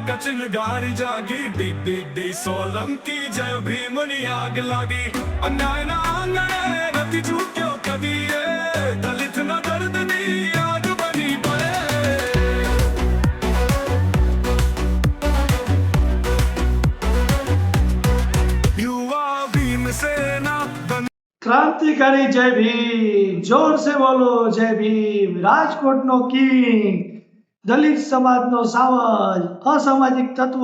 कचिन गारी जागी D D D Solanki जय भीमनी आग लागी अन्याय ना आंगणे नथी झूक्यो कदी दलित ना दर्दनी आग बनी पड़े युवा भीम सेना क्रांतिकारी जय भीम, जोर से बोलो जय भीम। राजकोट नो किंग, दलित समाज नो सावज, असामाजिक तत्व,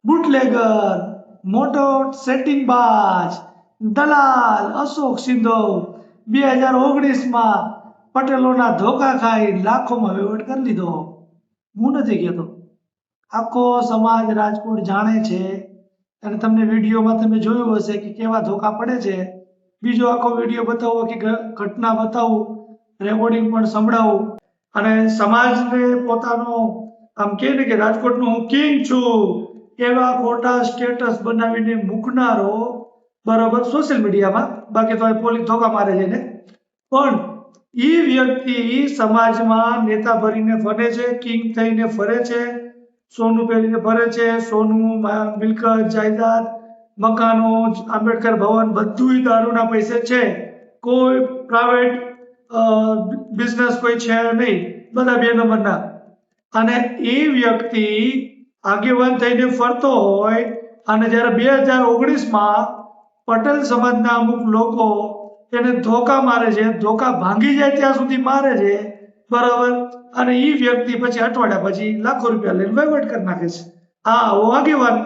बूटलेगर, मोटो सेटिंग बाज, दलाल अशोक सिंधो 2019 માં પટેલોના ધોકા ખાઈ લાખોમાં વહીવટ કરી લીધો। હું નથી કહેતો, આખો સમાજ રાજકોટ જાણે છે અને તમને વિડીયોમાં તમે જોયું હશે કે કેવા ધોકા પડે છે। બીજો આખો વિડીયો બતાવો કે ઘટના બતાવું, રેકોર્ડિંગ પણ સંભળાવું અને સમાજને પોતાનો આમ કહે ને કે રાજકોટનો હું કિંગ છું એવા ખોટા સ્ટેટસ બનાવીને મૂકનારો બરાબર સોશિયલ મીડિયામાં, બાકી તો પોલીસ ધોકા મારે છે ને, પણ એ વ્યક્તિ સમાજમાં નેતા ભરીને ફરે છે, કિંગ થઈને ફરે છે, સોનું પહેરીને ફરે છે, સોનું, મિલકત, જાયદાદ, મકાનો, આંબેડકર ભવન બધું દારૂના પૈસે છે। કોઈ પ્રાઇવેટ બિઝનેસ કોઈ છે નહીં, બધા 2 નંબરના। અને એ વ્યક્તિ આગેવાન થઈને ફરતો હોય અને જ્યારે 2019માં પટેલ સમાજના અમુક લોકો એને ધોકા મારે છે, ધોકા ભાંગી જાય ત્યાં સુધી મારે છે બરાબર, અને એ વ્યક્તિ પછી અઠવાડિયા પછી લાખો રૂપિયા લઈને વહીવટ કરી નાખે છે। હા, આવો આગેવાન,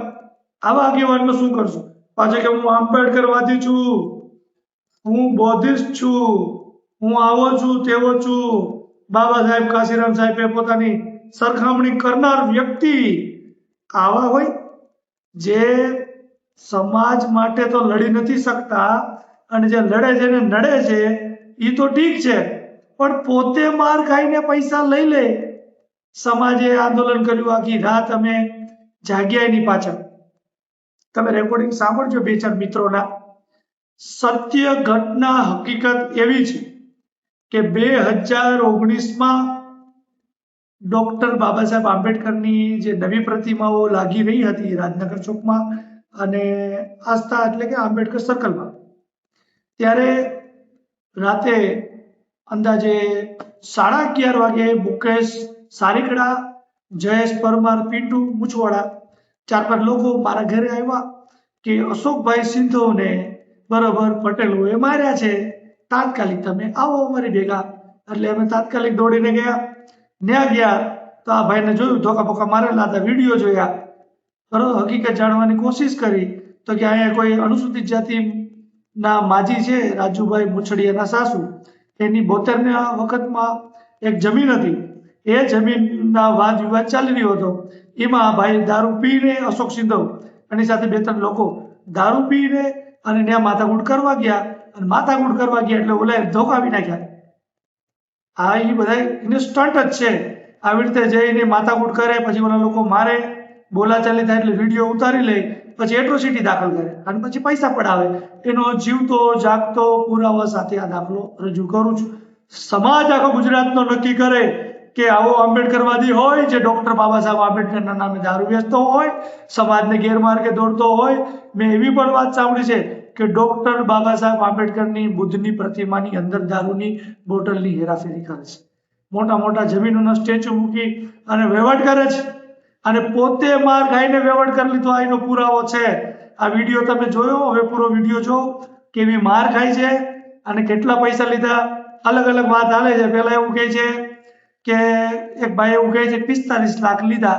આવા આગેવાનમાં શું કરશું? પાછો કે હું આંબેડકરવાદી છું, હું બૌદ્ધિસ્ટ છું, હું આવો છું તેવો છું, બાબા સાહેબ કાશીરામ સાહેબે પોતાની સરખામણી કરનાર વ્યક્તિ આવા હોય જે સમાજ માટે તો લડી નથી શકતા અને જે લડે છે ને નડે છે એ તો ઠીક છે, પણ પોતે માર ખાઈને પૈસા લઈ લે। સમાજે આંદોલન કર્યું, આખી રાત અમે જાગ્યા એની પાછળ। તમે રેકોર્ડિંગ સાંભળજો 2-4 મિત્રોના। સત્ય ઘટના હકીકત એવી છે કે 2019માં ડોક્ટર બાબા સાહેબ આંબેડકરની જે નવી પ્રતિમાઓ લાગી રહી હતી રાજનગર ચોકમાં અને આસ્થા એટલે કે આંબેડકર સર્કલમાં, ત્યારે રાતે અંદાજે 11:30 વાગે મુકેશ સારીકડા, જયેશ પરમાર, પિન્ટુ મૂછવાડા 4-5 લોકો મારા ઘરે આવ્યા કે અશોકભાઈ સિંધોને બરાબર પટેલોએ માર્યા છે, તાત્કાલિક તમે આવો અમારી ભેગા। એટલે અમે તાત્કાલિક દોડીને ગયા। ત્યાં ગયા તો આ ભાઈને જોયું, ધોકા બોકા મારેલા હતા, વિડીયો જોયા બરાબર, હકીકત જાણવાની કોશિશ કરી તો કે અહીંયા કોઈ અનુસૂચિત જાતિના માજી છે રાજુભાઈ મુછડિયાના સાસુ, એની 72ના વખતમાં એક જમીન હતી, એ જમીનના વાદ વિવાદ ચાલી રહ્યો હતો। એમાં આ ભાઈ દારૂ પીને, અશોક સિંધો એની સાથે 2-3 લોકો દારૂ પીને અને ત્યાં માથાકૂટ કરવા ગયા અને માથાકૂટ કરવા ગયા એટલે ઓલા ધોકાવી નાખ્યા। હા, એ બધા એને સ્ટન્ટ જ છે, આવી રીતે જઈને માથાકૂટ કરે, પછી ઓલા લોકો મારે, બોલાચાલી થાય એટલે વિડીયો ઉતારી લે, પછી એટ્રોસિટી દાખલ કરે અને પછી પૈસા પડાવે। એનો જીવતો જાગતો પુરાવા સાથે આ દાખલો રજૂ કરું છું। સમાજ આખો ગુજરાતનો નક્કી કરે કે આવો આંબેડકરવાદી હોય જે ડોક્ટર બાબા સાહેબ આંબેડકરના નામે દારૂ વેચતો હોય, સમાજને ગેરમાર્ગે દોડતો હોય। મેં એવી પણ વાત સાંભળી છે કે ડોક્ટર બાબા સાહેબ આંબેડકરની બુદ્ધની પ્રતિમાની અંદર દારૂની બોટલની હેરાફેરી કરે છે, મોટા મોટા જમીનોના સ્ટેચ્યુ મૂકી અને વહીવટ કરે છે અને પોતે માર ખાઈને વહીવટ કરી લીધો। આ એનો પુરાવો છે। આ વિડીયો તમે જોયો, હવે પૂરો વિડીયો જો કેવી માર ખાય છે અને કેટલા પૈસા લીધા। અલગ અલગ વાત હાલે છે। પહેલા એવું કહે છે કે એક ભાઈ એવું કહે છે 45 લાખ લીધા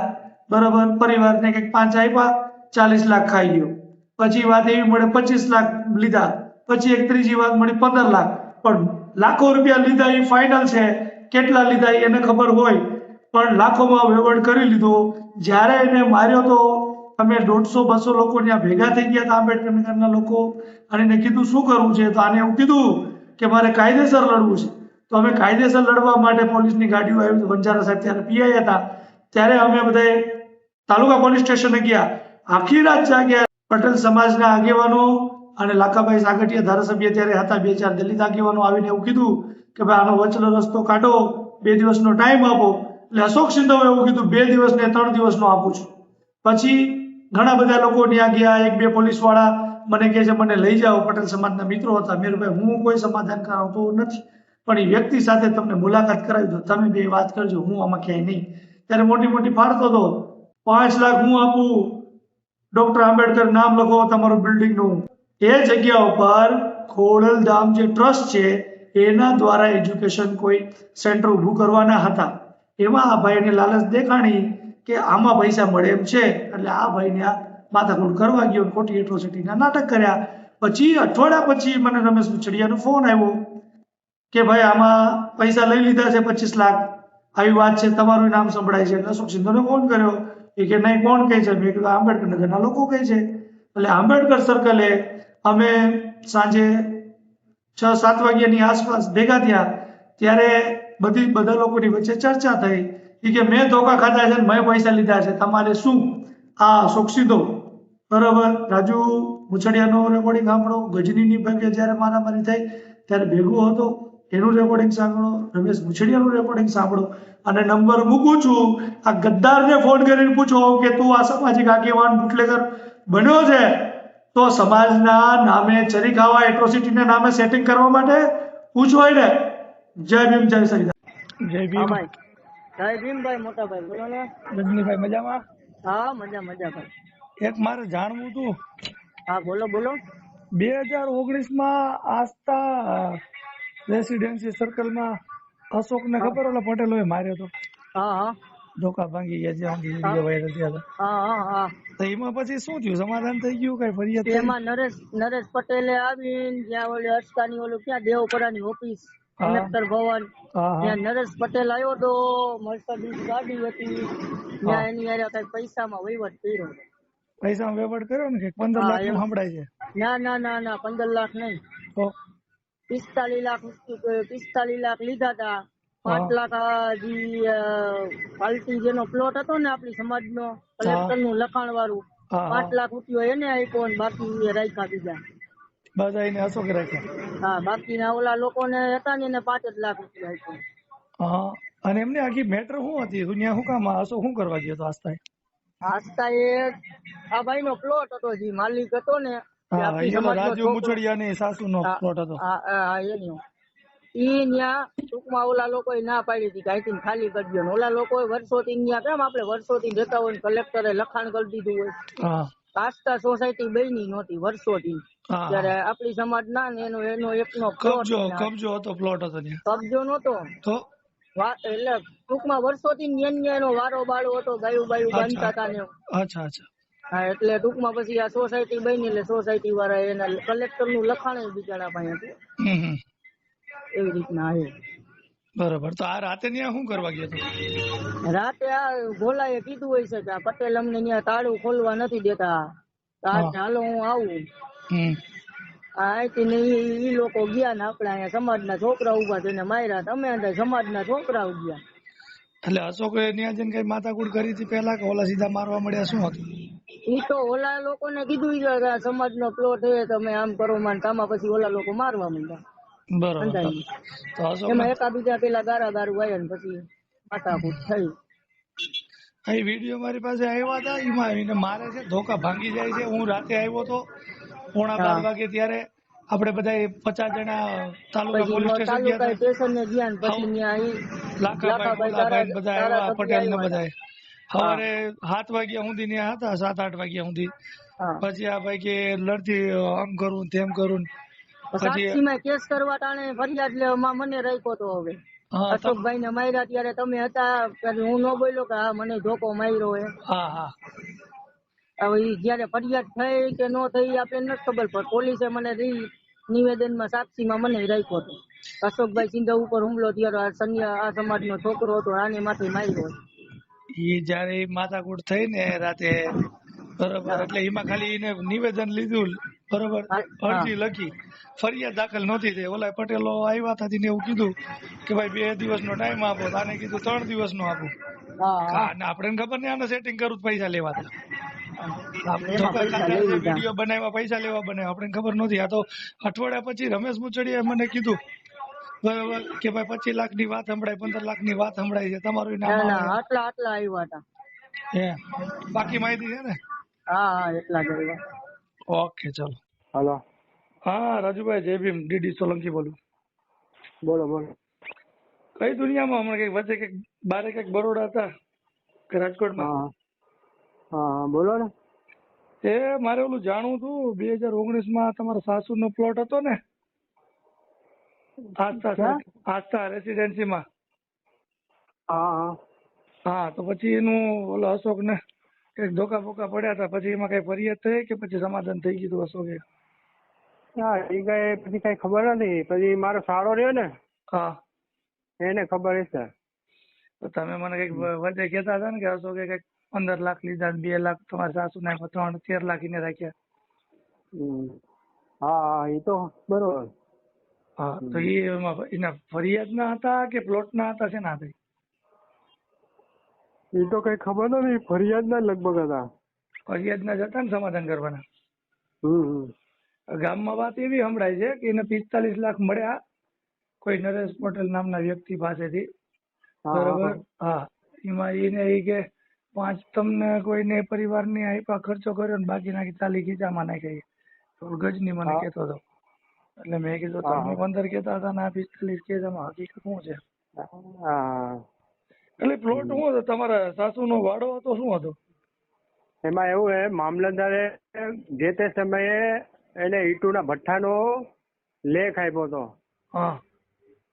બરાબર, પરિવારને કંઈક 5 આપ્યા, 40 લાખ ખાઈ ગયો। પછી વાત એવી મળે 25 લાખ લીધા, પછી એક ત્રીજી વાત મળી 15 લાખ, પણ લાખો રૂપિયા લીધા એ ફાઇનલ છે, કેટલા લીધા એને ખબર હોય, પણ લાખોમાં વહીવટ કરી લીધો। જ્યારે એને માર્યો તો અમે 150-200 લોકો ત્યાં ભેગા થઈ ગયા હતા આંબેડકરના લોકો, અને એને કીધું શું કરવું છે, તો આને એવું કીધું કે મારે કાયદેસર લડવું છે। તો અમે કાયદેસર લડવા માટે પોલીસની ગાડીઓ આવી, વંજારા સાહેબ ત્યારે પીઆઈ હતા, ત્યારે અમે બધા તાલુકા પોલીસ સ્ટેશને ગયા, આખી રાત જાગ્યા। પટેલ સમાજના આગેવાનો અને લાખાભાઈ સાગઠિયા ધારાસભ્ય ત્યારે હતા, 2-4 દલિત આગેવાનો આવીને એવું કીધું કે ભાઈ આનો વચલો રસ્તો કાઢો, 2 દિવસનો ટાઈમ આપો। એટલે અશોક સિંધવે એવું કીધું 2 દિવસ ને 3 દિવસનો આપું છું. પછી ઘણા બધા લોકો ત્યાં ગયા, 1-2 પોલીસ વાળા મને કહે છે મને લઈ જાઓ, પટેલ સમાજના મિત્રો હતા. મેં કીધું ભાઈ હું કોઈ સમાધાન કરાવતો નથી, પણ એ વ્યક્તિ સાથે તમને મુલાકાત કરાવી દો, તમે બે વાત કરજો, હું આમાં ક્યાંય નહીં. ત્યારે મોટી મોટી ફાડતો હતો, 5 લાખ હું આપું, ડોક્ટર આંબેડકર નામ લખો તમારું બિલ્ડિંગનું. એ જગ્યા ઉપર ખોડલધામ જે ટ્રસ્ટ છે એના દ્વારા એજ્યુકેશન કોઈ સેન્ટર ઊભું કરવાના હતા. એમાં આ ભાઈને લાલચ દેખાણી કે આમાં પૈસા મળે એમ છે, એટલે આ ભાઈને આ માથાકૂટ કરવા ગયો, ખોટી એટ્રોસિટીના નાટક કર્યા. પછી અઠવાડિયા પછી મને રમેશ મુચડિયાનો ફોન આવ્યો કે ભાઈ આમાં પૈસા લઈ લીધા છે 25 લાખ, આવી વાત છે, તમારું નામ સંભળાય છે. એટલે અશોક સિંધુને ફોન કર્યો, એ કે નહીં કોણ કહે છે? મેં કીધું આંબેડકર નગરના લોકો કહે છે. એટલે આંબેડકર સર્કલે અમે સાંજે 6-7 વાગ્યાની આસપાસ ભેગા થયા. ત્યારે બધા લોકોની વચ્ચે ચર્ચા થઈ. એ કે મેં ધોકા ખાધા છે, મેં પૈસા લીધા છે, તમારે શું? આ અશોક સિંધુ બરાબર, રાજુ મુચડિયાનો રેકોર્ડિંગ સાંભળો, ગજનીની ભાગે જ્યારે મારામારી થઈ ત્યારે ભેગો હતો એનું રેકોર્ડિંગ સાંભળો, રમેશ મુચડિયાનું રેકોર્ડિંગ સાંભળો. અને નંબર મૂકું છું, આ ગદ્દારને ફોન કરીને પૂછો કે તું આ સામાજિક આગેવાન બુટલેગર બન્યો છે તો સમાજના નામે ચરી ખાવા, એટ્રોસિટીના નામે સેટિંગ કરવા માટે પૂછવાય ને. જય ભીમ, જય સંવિધાન. જય ભીમ. જય ભીમ ભાઈ, મોટા ભાઈ બોલો ને. રજનીભાઈ મજામાં? હા મજા ભાઈ. એક મારે જાણવું હતું, હા બોલો બોલો. 2019માં આસ્થા રેસિડેન્સી સર્કલમાં અશોકને ખબર ઓલા પટેલોએ માર્યો હતો, હા હા ધોકા ભાંગી ગયા, જ્યાં વિડીયો વાયરલ થયા હતા. હા હા હા. તો એમાં પછી શું થયું? સમાધાન થઈ ગયું? કઈ ફરિયાદ થઈ? એમાં નરેશ પટેલે આવીને જ્યાં ઓલી અસ્કાની ઓલું ક્યાં દેવપરાની ઓફિસ કલેક્ટર ભવન, ત્યાં નરેશ પટેલ આવ્યો તો, મર્સિડીઝ ગાડી હતી, ત્યાં એની હારે કઈ પૈસામાં વહીવટ કર્યો. પૈસામાં વહીવટ કર્યો ને કે 15 લાખ નું સંભળાય છે? ના 15 લાખ નહીં, તો 45 લાખ લીધા હતા. 5 લાખ પાલટી જેનો પ્લોટ હતો ને આપણી સમાજનો, કલેક્ટર નું લખાણ વાળું, 5 લાખ રૂપિયો એને આપ્યો ને બાકી રાખ્યા બીજા બધા એને અશોક રાખ્યા. હા, બાકીના ઓલા લોકોને હતા ને એને 5 જ લાખ રૂપિયા આપ્યો. અને એમને આખી મેટર શું હતી? દુનિયા શું કામ અશોક શું કરવા ગયો હતો? આસ્થા એ આ ભાઈ નો પ્લોટ હતો, જે માલિક હતો ને, રાજુ મુચડિયાની સાસુનો પ્લોટ હતો. એનો ઈ ન્યા ટૂંકમાં ઓલા લોકો ના પાડી હતી કે અહીંથી ખાલી કરી દો. ઓલા લોકો વર્ષોથી ન્યા કેમ આપણે વર્ષોથી જતા હોય, કલેક્ટરે લખાણ કરી દીધું હોય. આસ્થા સોસાયટી બની નહોતી વર્ષોથી, ત્યારે આપણી સમાજ ના ને એનો એકનો કબજો હતો, પ્લોટ હતો. કબજો નહોતો એટલે ટૂંકમાં વર્ષોથી એનો વારો બાળો હતો, ગાયું બાંધતા હતા ને. અચ્છા. હા, એટલે ટૂંકમાં પછી આ સોસાયટી બની એટલે સોસાયટી વાળા એના કલેક્ટર નું લખાણ બિચારા પાસે હતું. એવી રીતના આવ્યું. બરોબર. તો આ રાતે ત્યાં શું કરવા ગયા હતા? રાતે આ ભોલાએ કીધું હોય છે કે આ પટેલ અમને ત્યાં તાળું ખોલવા નથી દેતા, હાલો હું આવું. અહીંથી ઈ લોકો ગયા ને આપણે અહીંયા સમાજના છોકરા ઉભા થઈને માર્યા. અમે અંદર સમાજના છોકરાઓ ગયા. એટલે અશોકે ત્યાં જઈને કઈ માથાકૂટ કરી હતી પેલા કે ઓલા સીધા મારવા મળ્યા? શું હતું? ઈ તો ઓલા લોકોને કીધું કે સમાજનો પ્લોટ છે તમે આમ કરો માં, તામાં પછી ઓલા લોકો મારવા માંડ્યા. બરોબર. એમાં એકાબીજા પેલા ગારા દારૂ આવ્યા ને પછી માથાકૂટ થઈ. અહીં વિડીયો મારી પાસે આવ્યા હતા, એમાં એને મારે છે, ધોકા ભાંગી જાય છે. હું રાતે આવ્યો હતો 11:15 વાગે, ત્યારે આપણે બધા 50 જણા તાલુકા પોલીસ સ્ટેશન ગયા હતા. પછી લાખાભાઈ બધા આવ્યા, પટેલ ને બધા. સવારે 7 વાગ્યા સુધી ત્યાં હતા, 7-8 વાગ્યા સુધી. પછી આ ભાઈ કે લડતી આમ કરું તેમ કરું. પછી કેસ કરવા ટાણે ફરિયાદ લેવામાં મને રાખ્યો તો. હવે અશોકભાઈ ને માર્યા ત્યારે તમે હતા, હું ન બોલ્યો કે હા મને ધોકો માર્યો હે. હવે જયારે ફરિયાદ થઈ કે ન થઈ આપણે નથી ખબર, પણ પોલીસે મને નિવેદનમાં સાક્ષીમાં મને રાખ્યો હતો. અશોકભાઈ સિંધુ ઉપર હુમલો થયો, આ સમાજનો છોકરો હતો, આને માથે માર્યો. એ જયારે માથાકૂટ થઈ ને રાતે, બરોબર, એટલે એમાં ખાલી એને નિવેદન લીધું, બરોબર, અરજી લખી, ફરિયાદ દાખલ નહોતી થઈ. ઓલા પટેલો આવ્યા હતા ને એવું કીધું કે ભાઈ 2 દિવસનો ટાઈમ આપો, આને કીધું 3 દિવસનો આપો. આપણે ખબર નહીં આને સેટિંગ કરું પૈસા લેવા હતા, વિડીયો બનાવ્યા પૈસા લેવા બનાવ્યા, આપણે ખબર નહોતી. આ તો અઠવાડિયા પછી રમેશ મુચડિયાએ મને કીધું બરોબર કે ભાઈ 25 લાખની વાત સંભળાય, 15 લાખની વાત સંભળાય છે, તમારું નામ ના આવે આટલા આવ્યા હતા. હે બાકી માહિતી છે ને? હા એટલા જ આવ્યા. ઓકે ચલો. હલો, હા રાજુભાઈ જય ભીમ, ડીડી સોલંકી બોલું. બોલો બોલો. કઈ દુનિયામાં હમણાં કઈક વચ્ચે કઈક બારે કઈક બરોડા હતા કે રાજકોટમાં? હા હા બોલો ને. એ મારે ઓલું જાણવું હતું 2019માં તમારા સાસુનો પ્લોટ હતો ને આસ્થા રેસિડેન્સીમાં? હા હા હા તો પછી એનું ઓલો અશોક ને કઈક ધોકા બોકા પડ્યા હતા, પછી એમાં કઈ ફરિયાદ થઈ કે પછી સમાધાન થઈ ગયું અશોકે? હા એ પછી કઈ ખબર નથી. પછી મારો સાળો રહ્યો ને હા એને ખબર હશે. તો તમે મને કઈક વચ્ચે કહેતા હતા ને કે અશોકે કઈક 15 લાખ લીધા, 2 લાખ તમારા સાસુ ના 13 લાખ એને રાખ્યા. હા હા એ તો બરોબર. હા તો એના ફરિયાદ ના હતા કે પ્લોટ ના હતા, શેના હતા? એ તો કઈ ખબર નથી. ફરિયાદ ના લગભગ હતા. ફરિયાદ ના જ હતા ને સમાધાન કરવાના. હમ ગામમાં વાત એવી સંભળાય છે કે એને 45 લાખ મળ્યા કોઈ નરેશ પટેલ નામના વ્યક્તિ પાસેથી. બરોબર. હા એમાં એને એ કે 5 તમને કોઈને પરિવારને આપ્યા, ખર્ચો કર્યો ને બાકી નાખી તાલી ખીચામાં નાખી. ગજની મને કહેતો હતો. એટલે મેં કીધું તમે 15 કહેતા હતા ને આ 45 કે હકીકત શું છે? એટલે પ્લોટ શું હતો તમારા સાસુ નો વાડો હતો, શું હતો એમાં? એવું હે, મામલતદારે જે તે સમયે એને ઈટુના ભઠ્ઠાનો લેખ આપ્યો હતો. હા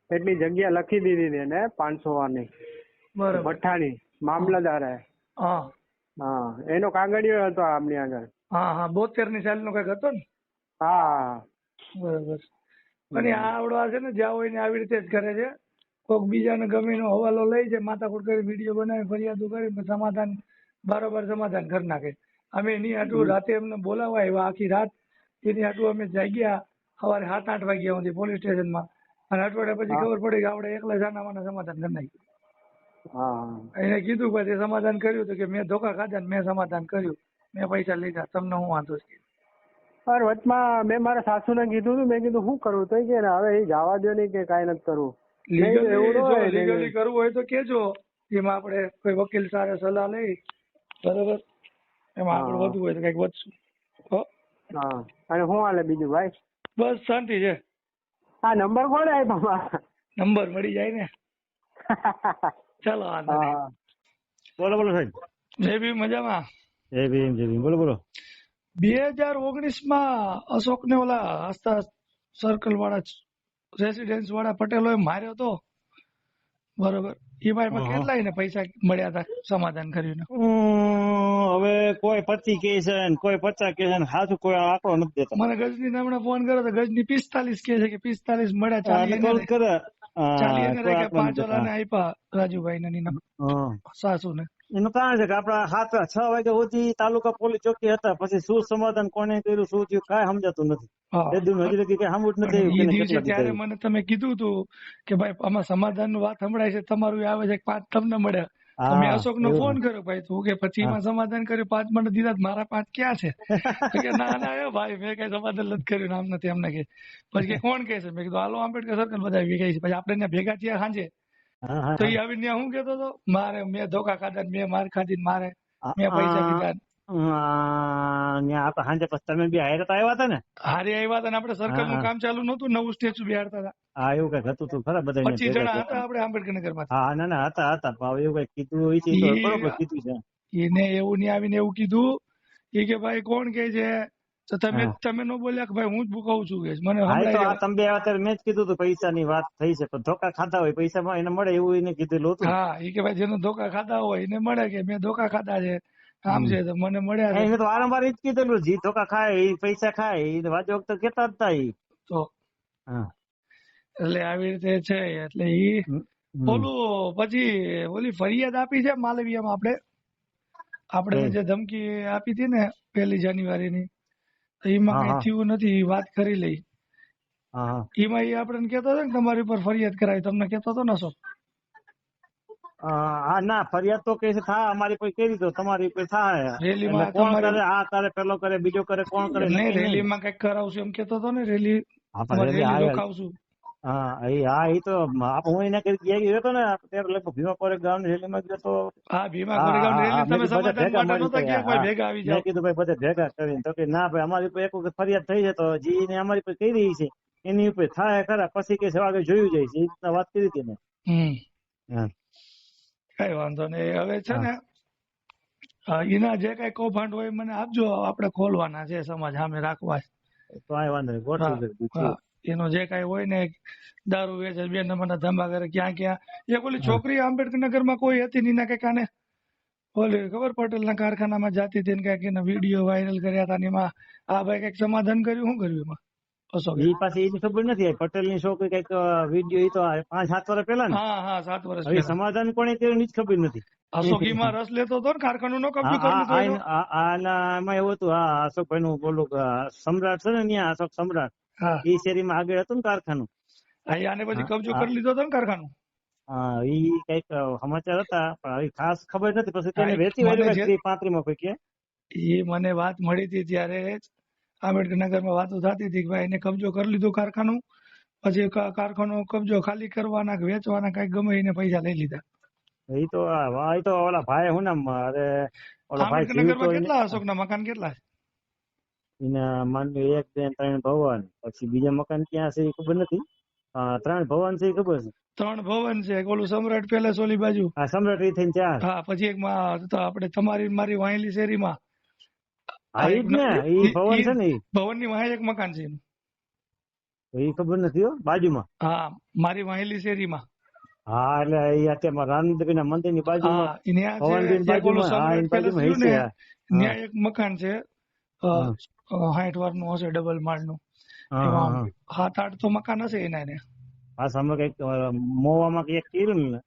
એટલી જગ્યા લખી દીધી હતી એને 500 વાની બરાબર ભઠ્ઠાની મામલતદારે. હા હા એનો કાગળિયો હતો આમની આગળ. હા હા 72 સાલ નો કઈક હતો ને? હા બરાબર. અને આવડો છે ને જ્યાં હોય ને આવી રીતે જ કરે છે. કોઈક બીજાને ગમે એનો હવાલો લઈ જાય, માથાકૂટ કરી વિડીયો બનાવી ફરિયાદો કરી સમાધાન બરોબર સમાધાન કરી નાખે. અમે એની હાટું રાતે અમને બોલાવા આવ્યા, આખી રાત એની હાટું અમે જાગ્યા સવારે 7-8 વાગ્યા સુધી પોલીસ સ્ટેશનમાં. અને અઠવાડિયા પછી ખબર પડી કે આપણે એકલા જાનામાના સમાધાન કરી નાખ્યું. એને કીધું પછી સમાધાન કર્યું હતું કે મેં ધોકા ખાધા ને મેં સમાધાન કર્યું, મેં પૈસા લીધા, તમને હું વાંધો છે? વચમાં મેં મારા સાસુને કીધું હતું, મેં કીધું શું કરવું, તો કે હવે એ જવા દો નહીં કે કાંઈ નથી કરવું. લીગલી કરવું હોય તો કેજો, એમાં આપણે કોઈ વકીલ સાથે સલાહ લઈ, બરોબર, એમાં આગળ વધવું હોય તો કઈક વધશું. હા અને શું હાલે બીજું ભાઈ? બસ શાંતિ છે. આ નંબર કોને આપ્યો? નંબર મળી જાય ને. ચાલો વાંધો નહીં. બોલો બોલો સાહેબ. જય ભીમ, મજામાં? જય ભીમ બોલો બોલો. 2019માં અશોક ને ઓલા આસ્થા સર્કલ વાળા રેસિડેન્સ વાળા પટેલો માર્યો હતો, બરોબર. એ ભાઈ કેટલા એને પૈસા મળ્યા હતા સમાધાન કર્યું? હવે કોઈ 25 કે છે ને કોઈ 50 કે છે ને, સાચું કોઈ આંકડો નથી દેતા. મને ગજની હમણાં ફોન કર્યો તો ગજની 45 કે છે કે 45 મળ્યા. 5 ઓલાને આપ્યા રાજુભાઈ ને સાસુ ને. એનું કારણ છે કે આપડા 6 વાગ્યા સુધી તાલુકા પોલીસ ચોકી હતા, પછી શું સમાધાન કોને કર્યું, શું થયું કાંઈ સમજાતું નથી. ત્યારે મને તમે કીધું હતું કે ભાઈ આમાં સમાધાન નું વાત સંભળાય છે, તમારું આવે છે 5 તમને મળ્યા. મેં અશોક નો ફોન કર્યો ભાઈ તું કે પછી એમાં સમાધાન કર્યું 5 મને દીધા, મારા 5 ક્યાં છે? કે ના ભાઈ મેં કઈ સમાધાન નથી કર્યું, આમ નથી એમને કે. પછી કે કોણ કે છે? મેં કીધું હાલો આંબેડકર સર્કલ બધા ભેગા છે. પછી આપણે ભેગા થયા સાંજે, તો એ આવીને હું કેતો હતો મારે મેં ધોકા ખાધા, મેં માર ખાધી, મારે મેં પૈસા લીધા. સાંજે પછી તમે બી હારે આવ્યા હતા ને? હારે આવ્યા હતા ને, આપણે સર્કલ નું કામ ચાલુ નતું, નવું સ્ટેચ્યુ બેહાડતા હતા. હા એવું કઈક હતું તું ખરા, બધા 25 જણા હતા આપણે આંબેડકર નગર માં. હા ના હતા એવું કઈક કીધું બરોબર કીધું છે. એને એવું નહીં આવીને એવું કીધું કે ભાઈ કોણ કે છે, તો તમે ન બોલ્યા કે ભાઈ હું જ ભૂકાવું છું કે મને તમે અત્યારે મેં જ કીધું હતું પૈસા ની વાત થઈ છે, પણ ધોકા ખાધા હોય પૈસા એને મળે એવું એને કીધેલું હતું. હા એ કે ભાઈ જેનો ધોકા ખાધા હોય એને મળે, કે મેં ધોકા ખાધા છે આમ છે તો મને મળ્યા છે. એને તો વારંવાર એ જ કીધેલું, જી ધોકા ખાય એ પૈસા ખાય એ વાજે વખતે કેતા હતા એ તો. એટલે આવી રીતે છે. એટલે ઈ ઓલું પછી ઓલી ફરિયાદ આપી છે માલવીયામાં આપણે જે ધમકી આપી હતી ને 1 જાન્યુઆરી ની, એમાં કઈ થયું નથી, વાત કરી લઈ. એમાં એ આપણને કેતો હતો ને તમારી ઉપર ફરિયાદ કરાવી, તમને કેતો હતો ને અશોક? હા ના ફરિયાદ તો કે થાય અમારી કોઈ કરી દો, તમારી કોઈ થાય રેલીમાં કોણ કરે, આ કરે પેલો કરે બીજો કરે, કોણ કરે રેલીમાં કઈક કરાવશું એમ કેતો હતો ને, રેલી રોકાવશું. હા એ તો હું એને કરી ગયો હતો ને ત્યારે લગભગ ભીમા કોરેક ગામ ની રેલીમાં ગયો તો હા ભીમા કોરેગાંવ રેલી તમે સમાધાન માટે નહોતા ગયા કોઈ ભેગા આવી મેં જાવ કીધું ભાઈ બધા ભેગા કરીને તો કે ના ભાઈ અમારી ઉપર એક વખત ફરિયાદ થઈ છે તો જી ને અમારી ઉપર કહી રહી છે એની ઉપર થાય ખરા પછી કે આગળ જોયું જાય છે એ રીતના વાત કરી હતી મેં. હા કઈ વાંધો નહીં હવે છે ને એના જે કઈ કૌભાંડ હોય મને આપજો આપણે ખોલવાના છે સમાજ સામે રાખવા છે. તો આ વાંધો નહીં ગોઠવી દઈશું. હા, એનો જે કઈ હોય ને દારૂ વેચે 2 નંબરના ધંધા કરે ક્યાં ક્યાં એક ઓલી છોકરી આંબેડકર નગરમાં કોઈ હતી ની ના કઈક આને ઓલી ખબર પટેલના કારખાનામાં જાતી હતી ને કઈક એના વિડીયો વાયરલ કર્યા હતા ને એમાં આ ભાઈ કઈક સમાધાન કર્યું શું કર્યું એમાં અશોક એ પાસે એની ખબર નથી પટેલ ની છોકરી કઈક વિડીયો એ તો 5-7 વર્ષ પહેલા ને હા 7 વર્ષ હવે પહેલા. સમાધાન કોણે કર્યું ની જ ખબર નથી. અશોક એમાં રસ લેતો હતો ને કારખાનું નો કબજો કરી લીધો એનો. આમાં એવું હતું આ અશોકભાઈ નું બોલું સમ્રાટ છે ને ત્યાં અશોક સમ્રાટ હા એ શેરીમાં આગળ હતું ને કારખાનું. આને પછી કબજો કરી લીધો હતો ને કારખાનું. હા ઈ કઈક સમાચાર હતા પણ હવે ખાસ ખબર નથી પછી તેને હા, વેચી મને વાળી જે- 35 માં કોઈ કે એ મને વાત મળી હતી ત્યારે જ આંબેડકર નગરમાં વાતો થતી હતી કે ભાઈ એને કબજો કરી લીધું કારખાનું પછી કારખાનો કબજો ખાલી કરવાના કે વેચવાના કઈ ગમે એને પૈસા લઈ લીધા. એ તો એ તો ઓલા ભાઈ હું નામ અરે ઓલા ભાઈ આંબેડકર જીવતો નગરમાં કેટલા અશોકના મકાન કેટલા છે? એના માન્યું 1, 2, 3 ભવન પછી બીજા મકાન ક્યાં છે એ ખબર નથી 3 ભવન છે એ ખબર છે. 3 ભવન છે એક ઓલું સમ્રાટ પેલેસ ઓલી બાજુ આ સમ્રાટ એ થઈને 4 હા પછી એક માં તો આપણે તમારી મારી વાયેલી શેરીમાં હા ઈ જ ને ઈ ભવન છે ને ઈ ભવન ની વાહે એક મકાન છે એનું. એ ખબર નથી હો બાજુમાં હા મારી વાયેલી શેરીમાં હા એટલે એ અત્યારે રામદેવ ના મંદિર ની બાજુમાં હા એને આ ભવન જે- જે ઓલું બાજુમાં હા સમ્રાટ એની પેલેસ બાજુમાં રહ્યું હશે ને હા. ત્યાં એક મકાન છે 60 વારનું હશે ડબલ માળનું. હા, હા, એમાં હા. 7-8 તો મકાન હશે એના એને. હા સામે કઈક મોવામાં કઈક કર્યું ને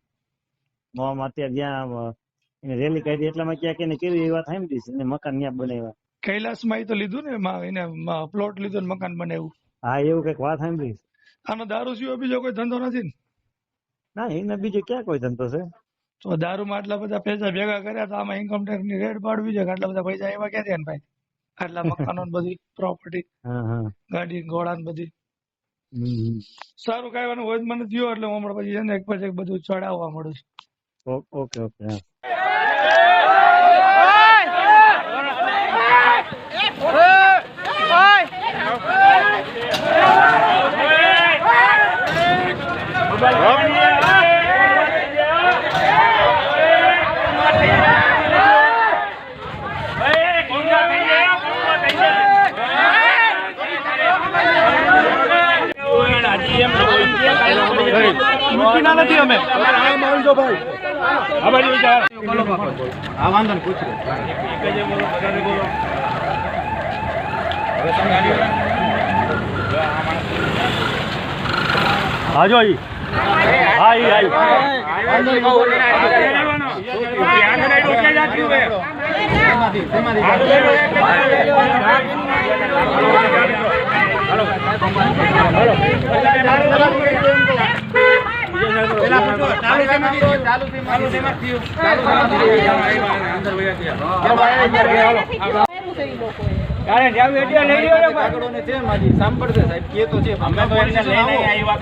મોવામાં અત્યારે જ્યાં એને રેલી કાઢી એટલામાં ક્યાંક એને કર્યું એ વાત સાંભળી છે એને મકાન ત્યાં બનાવ્યા. કૈલાસમાં ઈ તો લીધું ને એમાં એને પ્લોટ લીધો ને મકાન બનાવ્યું. હા એવું કઈક વાત સાંભળી છે. આનો દારૂ સિવાય બીજો કોઈ ધંધો નથી ને. ના એને બીજો ક્યાં કોઈ ધંધો છે. તો દારૂમાં આટલા બધા પૈસા ભેગા કર્યા તો આમાં ઇન્કમ ટેક્સ ની રેડ પાડવી છે કે આટલા બધા પૈસા એવા ક્યાંથી આને ભાઈ આટલા મકાનો ને બધી પ્રોપર્ટી હા હા ગાડી ઘોડા ને બધી. હમ. સારું કાંઈ હોય મને થયો એટલે હું હમણાં પછી છે ને એક પછી એક બધું ચડાવવા મળું છું. ઓકે ઓકે હા નથી અમે હાજો ઈ હા ઈ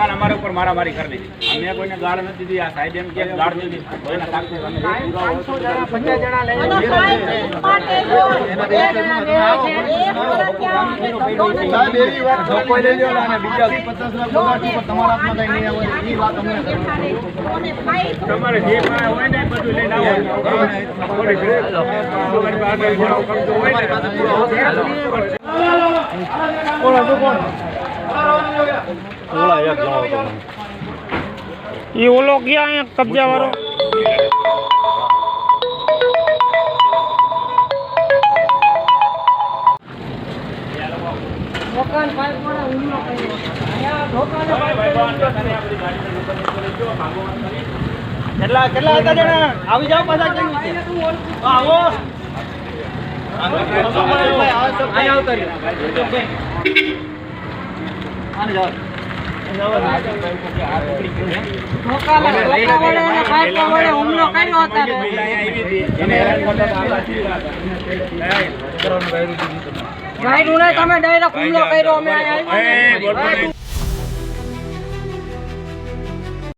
અમારા ઉપર મારામારી કરી દીધી અમે કોઈને ગાળ નથી દીધી આ સાહેબ એમ કે ગાળ દીધી કોઈના સાક્ષી તમારે જે હોય ને બધું લઈને એ ઓલો ક્યાં અહીંયા કબજા વાળો કેટલા હતા જણા આવી જાવ પાછા કેમ આવો હુમલો કર્યો હતા તમે ડાયરેક્ટ હુમલો કર્યો અમે